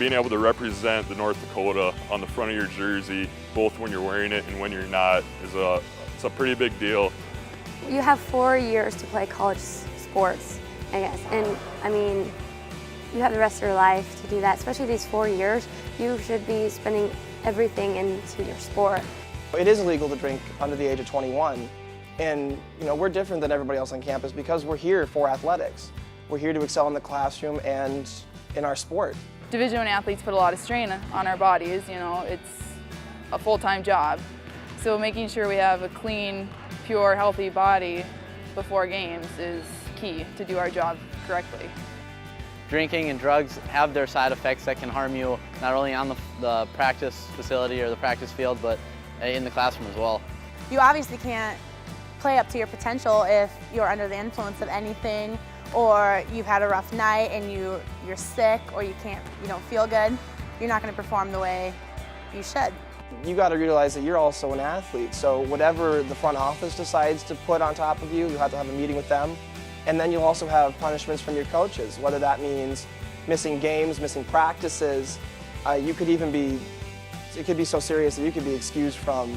being able to represent the North Dakota on the front of your jersey, both when you're wearing it and when you're not, it's a pretty big deal. You have 4 years to play college sports, I guess, and I mean, you have the rest of your life to do that, especially these 4 years. You should be spending everything into your sport. It is illegal to drink under the age of 21, and we're different than everybody else on campus because we're here for athletics. We're here to excel in the classroom and in our sport. Division I athletes put a lot of strain on our bodies, it's a full-time job. So making sure we have a clean, pure, healthy body before games is key to do our job correctly. Drinking and drugs have their side effects that can harm you not only on the practice facility or the practice field, but in the classroom as well. You obviously can't play up to your potential if you're under the influence of anything, or you've had a rough night and you're sick, or you don't feel good. You're not going to perform the way you should. You got to realize that you're also an athlete, so whatever the front office decides to put on top of you, you have to have a meeting with them. And then you'll also have punishments from your coaches, whether that means missing games, missing practices. It could be so serious that you could be excused from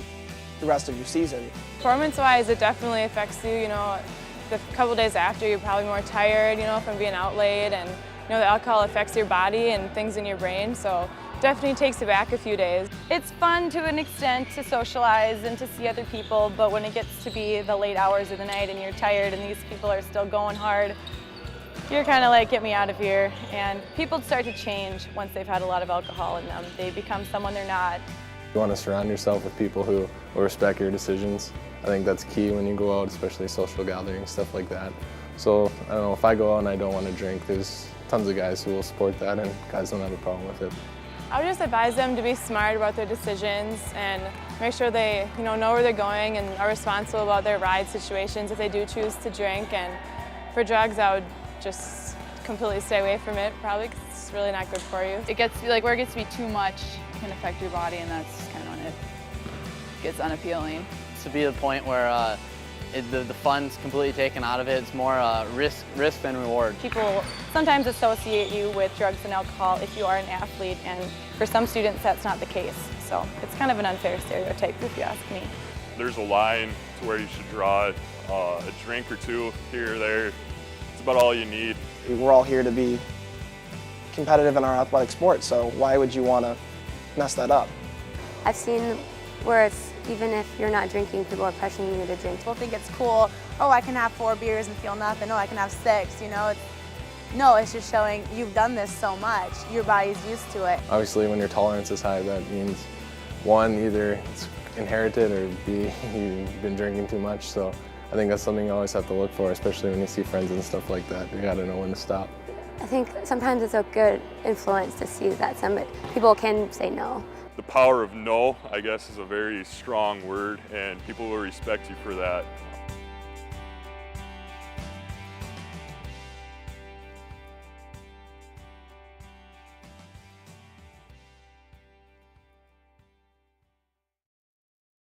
the rest of your season. Performance-wise, it definitely affects you. The couple days after, you're probably more tired, from being out late, and the alcohol affects your body and things in your brain, so definitely takes you back a few days. It's fun to an extent to socialize and to see other people, but when it gets to be the late hours of the night and you're tired and these people are still going hard, you're kind of like, get me out of here. And people start to change once they've had a lot of alcohol in them. They become someone they're not. You want to surround yourself with people who will respect your decisions. I think that's key when you go out, especially social gatherings, stuff like that. So, I don't know, if I go out and I don't want to drink, there's tons of guys who will support that, and guys don't have a problem with it. I would just advise them to be smart about their decisions and make sure they know where they're going and are responsible about their ride situations if they do choose to drink. And for drugs, I would just completely stay away from it, probably, because it's really not good for you. It gets to be where it gets to be too much, it can affect your body, and that's kind of when it gets unappealing. To be the point where the fun's completely taken out of it, it's more risk than reward. People sometimes associate you with drugs and alcohol if you are an athlete, and for some students that's not the case. So it's kind of an unfair stereotype if you ask me. There's a line to where you should draw a drink or two here or there. It's about all you need. We're all here to be competitive in our athletic sport, so why would you want to mess that up? I've seen where even if you're not drinking, people are pressuring you to drink. People think it's cool, oh, I can have 4 beers and feel nothing, oh, I can have 6, No, it's just showing you've done this so much, your body's used to it. Obviously, when your tolerance is high, that means, one, either it's inherited, or B, you've been drinking too much. So I think that's something you always have to look for, especially when you see friends and stuff like that. You gotta know when to stop. I think sometimes it's a good influence to see that people can say no. The power of no, I guess, is a very strong word, and people will respect you for that.